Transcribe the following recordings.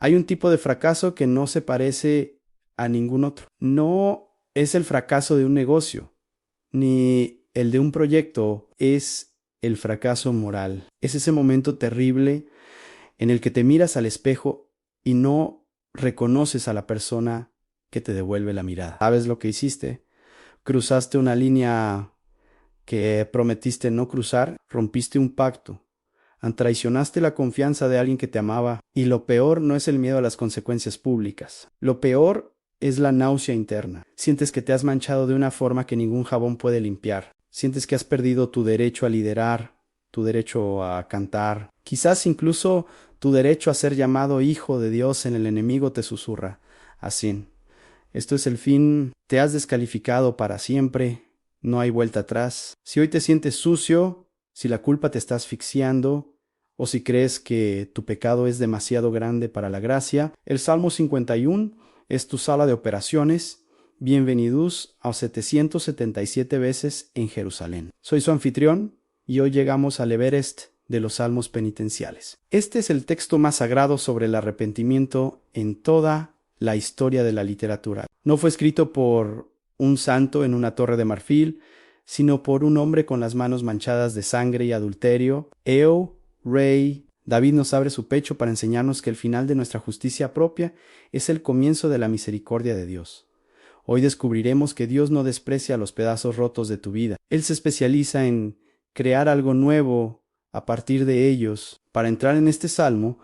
Hay un tipo de fracaso que no se parece a ningún otro. No es el fracaso de un negocio, ni el de un proyecto, es el fracaso moral. Es ese momento terrible en el que te miras al espejo y no reconoces a la persona que te devuelve la mirada. ¿Sabes lo que hiciste? Cruzaste una línea que prometiste no cruzar, rompiste un pacto, traicionaste la confianza de alguien que te amaba, y lo peor no es el miedo a las consecuencias públicas. Lo peor es la náusea interna. Sientes que te has manchado de una forma que ningún jabón puede limpiar. Sientes que has perdido tu derecho a liderar, tu derecho a cantar, quizás incluso tu derecho a ser llamado hijo de Dios. En el enemigo te susurra: así, esto es el fin, te has descalificado para siempre, no hay vuelta atrás. Si hoy te sientes sucio, si la culpa te está asfixiando, o si crees que tu pecado es demasiado grande para la gracia, el Salmo 51 es tu sala de operaciones. Bienvenidos a 777 veces en Jerusalén. Soy su anfitrión y hoy llegamos al Everest de los salmos penitenciales. Este es el texto más sagrado sobre el arrepentimiento en toda la historia de la literatura. No fue escrito por un santo en una torre de marfil, sino por un hombre con las manos manchadas de sangre y adulterio. Rey David nos abre su pecho para enseñarnos que el final de nuestra justicia propia es el comienzo de la misericordia de Dios. Hoy descubriremos que Dios no desprecia los pedazos rotos de tu vida. Él se especializa en crear algo nuevo a partir de ellos. Para entrar en este salmo,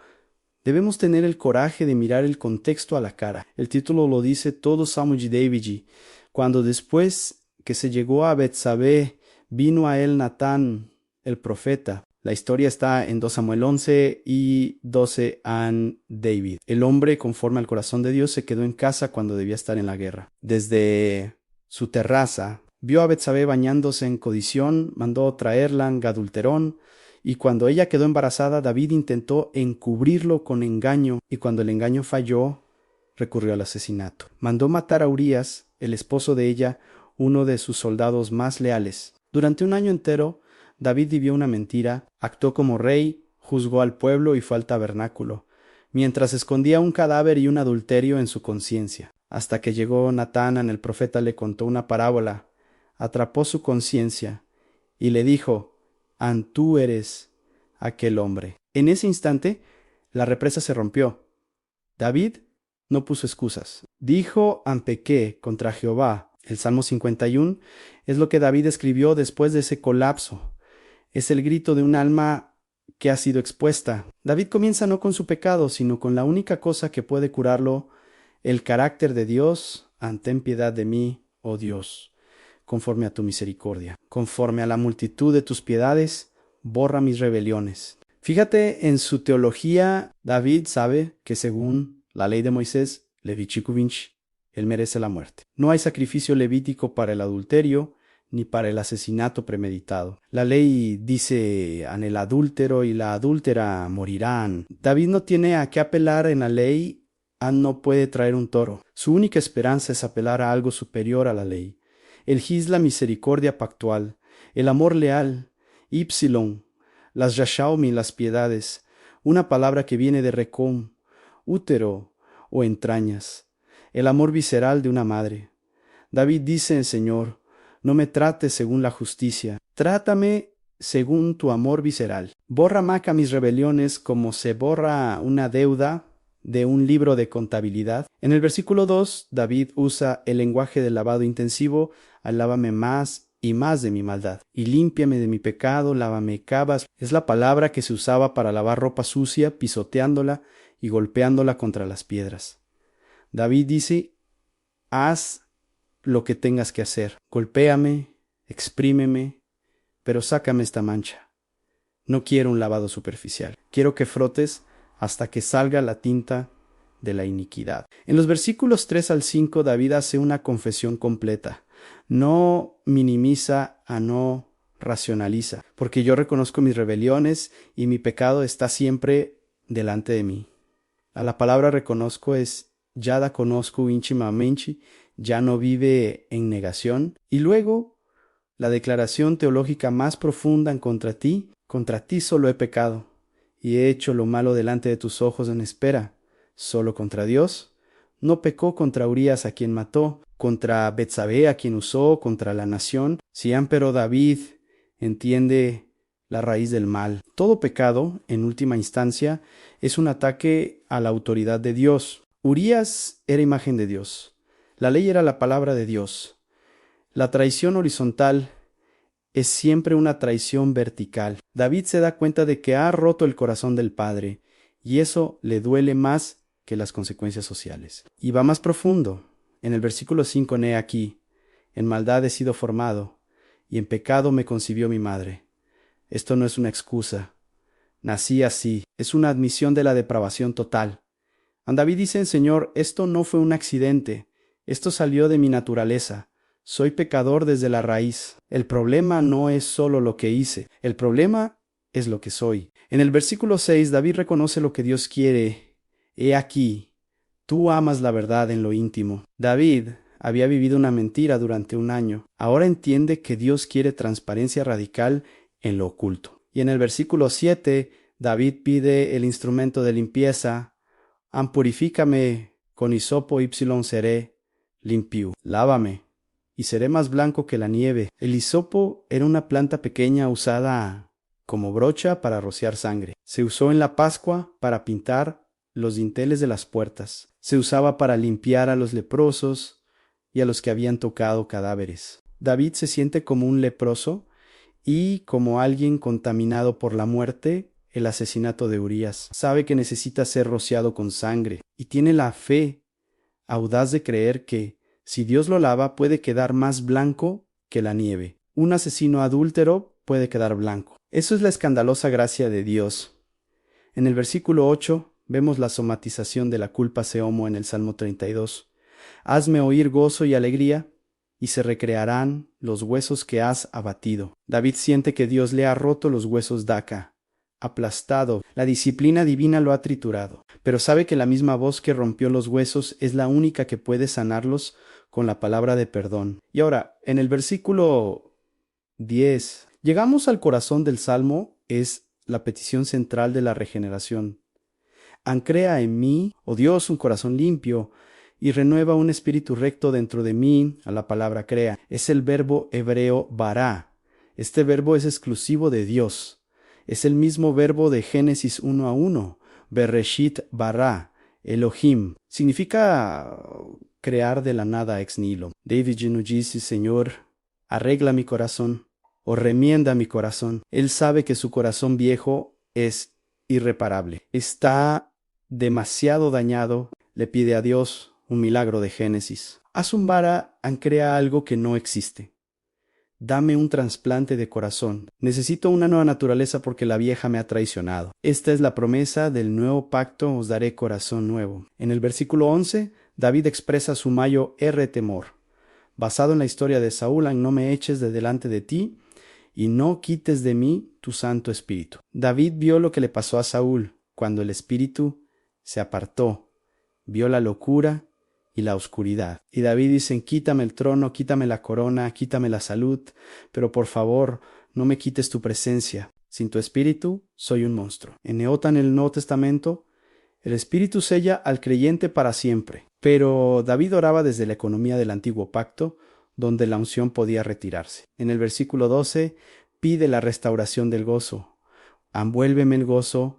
debemos tener el coraje de mirar el contexto a la cara. El título lo dice todo Salmo de David. Cuando después que se llegó a Betsabé, vino a él Natán, el profeta. La historia está en 2 Samuel 11 y 12 an David. El hombre, conforme al corazón de Dios, se quedó en casa cuando debía estar en la guerra. Desde su terraza, vio a Betsabé bañándose en codición, mandó traerla en adulterón, y cuando ella quedó embarazada, David intentó encubrirlo con engaño, y cuando el engaño falló, recurrió al asesinato. Mandó matar a Urías, el esposo de ella, uno de sus soldados más leales. Durante un año entero, David vivió una mentira, actuó como rey, juzgó al pueblo y fue al tabernáculo, mientras escondía un cadáver y un adulterio en su conciencia. Hasta que llegó Natán, el profeta le contó una parábola, atrapó su conciencia y le dijo: tú eres aquel hombre. En ese instante, la represa se rompió. David no puso excusas. Dijo: pequé contra Jehová. El Salmo 51 es lo que David escribió después de ese colapso. Es el grito de un alma que ha sido expuesta. David comienza no con su pecado, sino con la única cosa que puede curarlo: el carácter de Dios. Ten piedad de mí, oh Dios, conforme a tu misericordia. Conforme a la multitud de tus piedades, borra mis rebeliones. Fíjate en su teología. David sabe que según la ley de Moisés, Levítico 20, él merece la muerte. No hay sacrificio levítico para el adulterio ni para el asesinato premeditado. La ley dice: el adúltero y la adúltera morirán. David no tiene a qué apelar en la ley. No puede traer un toro. Su única esperanza es apelar a algo superior a la ley. El His, la misericordia pactual, el amor leal, Ypsilon, las Yashaumi, las piedades, una palabra que viene de recom, útero o entrañas, el amor visceral de una madre. David dice: Señor, no me trates según la justicia, trátame según tu amor visceral. Borra, Maca, mis rebeliones como se borra una deuda de un libro de contabilidad. En el versículo 2, David usa el lenguaje del lavado intensivo: lávame más y más de mi maldad, y límpiame de mi pecado, lávame cabas. Es la palabra que se usaba para lavar ropa sucia, pisoteándola y golpeándola contra las piedras. David dice: haz lo que tengas que hacer. Golpéame, exprímeme, pero sácame esta mancha. No quiero un lavado superficial. Quiero que frotes hasta que salga la tinta de la iniquidad. En los versículos 3 al 5, David hace una confesión completa. No minimiza, no racionaliza, porque yo reconozco mis rebeliones y mi pecado está siempre delante de mí. A la palabra reconozco es ya da conozco íntimamente, ya no vive en negación. Y luego la declaración teológica más profunda en contra ti solo he pecado y he hecho lo malo delante de tus ojos en espera. solo contra Dios. No pecó contra Urías a quien mató, contra Betsabé a quien usó, contra la nación. Si empero David entiende la raíz del mal. Todo pecado, en última instancia, es un ataque a la autoridad de Dios. Urías era imagen de Dios. La ley era la palabra de Dios. La traición horizontal es siempre una traición vertical. David se da cuenta de que ha roto el corazón del padre, y eso le duele más que las consecuencias sociales. Y va más profundo. En el versículo 5 lee aquí: en maldad he sido formado, y en pecado me concibió mi madre. Esto no es una excusa. Nací así. Es una admisión de la depravación total. David dice: Señor, esto no fue un accidente. Esto salió de mi naturaleza. Soy pecador desde la raíz. El problema no es solo lo que hice. El problema es lo que soy. En el versículo 6, David reconoce lo que Dios quiere. He aquí, tú amas la verdad en lo íntimo. David había vivido una mentira durante un año. Ahora entiende que Dios quiere transparencia radical en lo oculto. Y en el versículo 7, David pide el instrumento de limpieza. Purifícame con hisopo ipsilon seré limpio. Lávame, y seré más blanco que la nieve. El hisopo era una planta pequeña usada como brocha para rociar sangre. Se usó en la Pascua para pintar los dinteles de las puertas. Se usaba para limpiar a los leprosos y a los que habían tocado cadáveres. David se siente como un leproso y como alguien contaminado por la muerte, el asesinato de Urías. Sabe que necesita ser rociado con sangre y tiene la fe audaz de creer que, si Dios lo lava, puede quedar más blanco que la nieve. Un asesino adúltero puede quedar blanco. Eso es la escandalosa gracia de Dios. En el versículo 8 vemos la somatización de la culpa seomo en el Salmo 32. Hazme oír gozo y alegría, y se recrearán los huesos que has abatido. David siente que Dios le ha roto los huesos daca, aplastado. La disciplina divina lo ha triturado, pero sabe que la misma voz que rompió los huesos es la única que puede sanarlos con la palabra de perdón. Y ahora, en el versículo 10, llegamos al corazón del Salmo, es la petición central de la regeneración. Ancrea en mí, oh Dios, un corazón limpio, y renueva un espíritu recto dentro de mí. A la palabra crea es el verbo hebreo bará. Este verbo es exclusivo de Dios. Es el mismo verbo de Génesis 1:1, Bereshit bara, Elohim. Significa crear de la nada ex nihilo. David Gino dice: Señor, arregla mi corazón, o remienda mi corazón. Él sabe que su corazón viejo es irreparable. Está demasiado dañado. Le pide a Dios un milagro de Génesis. Azumbara ancrea algo que no existe. Dame un trasplante de corazón. Necesito una nueva naturaleza porque la vieja me ha traicionado. Esta es la promesa del nuevo pacto: os daré corazón nuevo. En el versículo 11, David expresa su mayo temor. Basado en la historia de Saúl: no me eches de delante de ti, y no quites de mí tu Santo Espíritu. David vio lo que le pasó a Saúl cuando el Espíritu se apartó. Vio la locura y la oscuridad. Y David dice: quítame el trono, quítame la corona, quítame la salud, pero por favor, no me quites tu presencia. Sin tu espíritu, soy un monstruo. En Neota, en el Nuevo Testamento, el espíritu sella al creyente para siempre. Pero David oraba desde la economía del antiguo pacto, donde la unción podía retirarse. En el versículo 12, pide la restauración del gozo. Envuélveme el gozo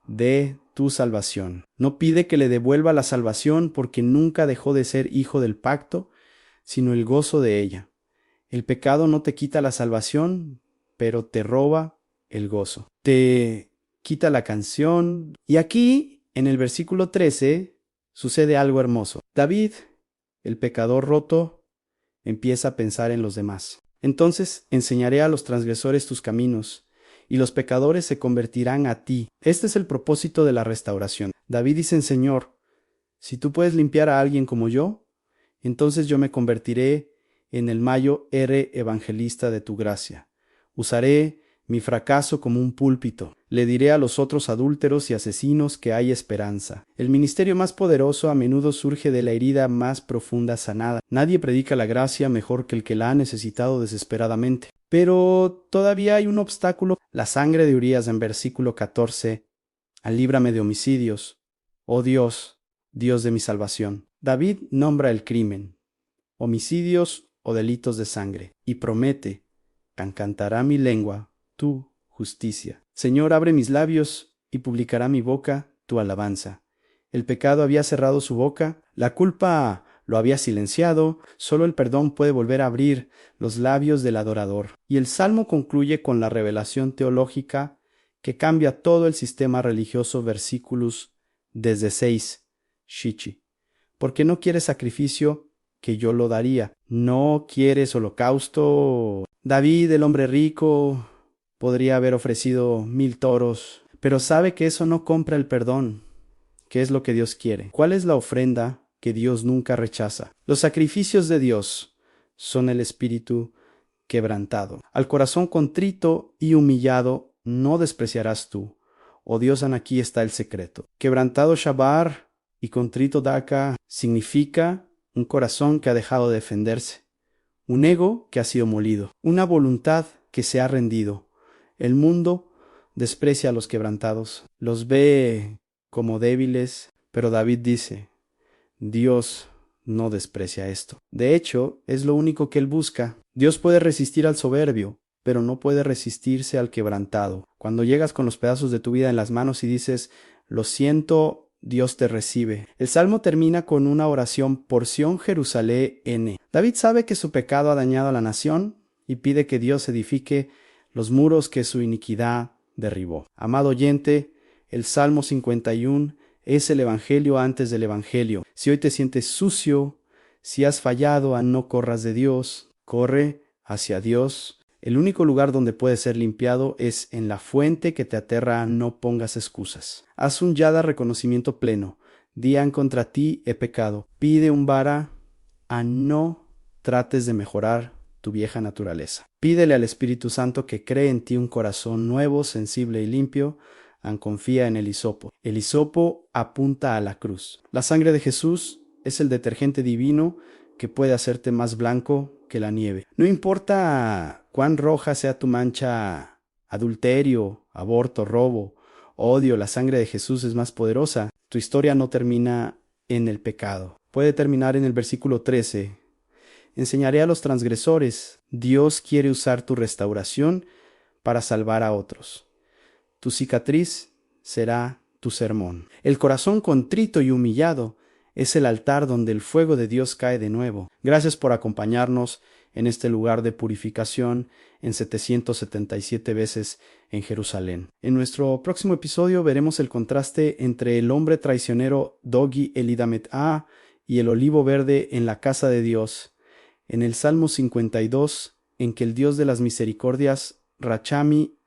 de tu salvación. No pide que le devuelva la salvación, porque nunca dejó de ser hijo del pacto, sino el gozo de ella. El pecado no te quita la salvación, pero te roba el gozo. Te quita la canción. Y aquí, en el versículo 13, sucede algo hermoso. David, el pecador roto, empieza a pensar en los demás. Entonces enseñaré a los transgresores tus caminos, y los pecadores se convertirán a ti. Este es el propósito de la restauración. David dice: Señor, si tú puedes limpiar a alguien como yo, entonces yo me convertiré en el mayo evangelista de tu gracia. Usaré mi fracaso como un púlpito. Le diré a los otros adúlteros y asesinos que hay esperanza. El ministerio más poderoso a menudo surge de la herida más profunda sanada. Nadie predica la gracia mejor que el que la ha necesitado desesperadamente. Pero todavía hay un obstáculo: la sangre de Urías. En versículo 14, líbrame de homicidios. Oh Dios, Dios de mi salvación. David nombra el crimen, homicidios o delitos de sangre, y promete: cantará mi lengua tu justicia. Señor, abre mis labios y publicará mi boca tu alabanza. El pecado había cerrado su boca, la culpa lo había silenciado, solo el perdón puede volver a abrir los labios del adorador. Y el salmo concluye con la revelación teológica que cambia todo el sistema religioso. Versículos desde 6. Shichi. ¿Por qué no quieres sacrificio? Que yo lo daría. ¿No quieres holocausto? David, el hombre rico, podría haber ofrecido 1000 toros, pero sabe que eso no compra el perdón. ¿Qué es lo que Dios quiere? ¿Cuál es la ofrenda que Dios nunca rechaza? Los sacrificios de Dios son el espíritu quebrantado. Al corazón contrito y humillado no despreciarás tú. Oh Dios, aquí está el secreto. Quebrantado Shabar y contrito Daka significa un corazón que ha dejado de defenderse, un ego que ha sido molido, una voluntad que se ha rendido. El mundo desprecia a los quebrantados, los ve como débiles, pero David dice: Dios no desprecia esto. De hecho, es lo único que él busca. Dios puede resistir al soberbio, pero no puede resistirse al quebrantado. Cuando llegas con los pedazos de tu vida en las manos y dices: lo siento, Dios te recibe. El salmo termina con una oración: porción Jerusalén N. David sabe que su pecado ha dañado a la nación y pide que Dios edifique los muros que su iniquidad derribó. Amado oyente, el Salmo 51 es el Evangelio antes del Evangelio. Si hoy te sientes sucio, si has fallado, no corras de Dios, corre hacia Dios. El único lugar donde puedes ser limpiado es en la fuente que te aterra. No pongas excusas. Haz un yada reconocimiento pleno. Dian contra ti he pecado. Pide un vara. No trates de mejorar tu vieja naturaleza. Pídele al Espíritu Santo que cree en ti un corazón nuevo, sensible y limpio. Confía en el hisopo. El hisopo apunta a la cruz. La sangre de Jesús es el detergente divino que puede hacerte más blanco que la nieve. No importa cuán roja sea tu mancha: adulterio, aborto, robo, odio, la sangre de Jesús es más poderosa. Tu historia no termina en el pecado. Puede terminar en el versículo 13. Enseñaré a los transgresores. Dios quiere usar tu restauración para salvar a otros. Tu cicatriz será tu sermón. El corazón contrito y humillado es el altar donde el fuego de Dios cae de nuevo. Gracias por acompañarnos en este lugar de purificación en 777 veces en Jerusalén. En nuestro próximo episodio veremos el contraste entre el hombre traicionero Dogi Elidamet A y el olivo verde en la casa de Dios. En el Salmo 52, en que el Dios de las misericordias, Rachami,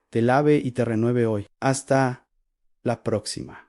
te lave y te renueve hoy. Hasta la próxima.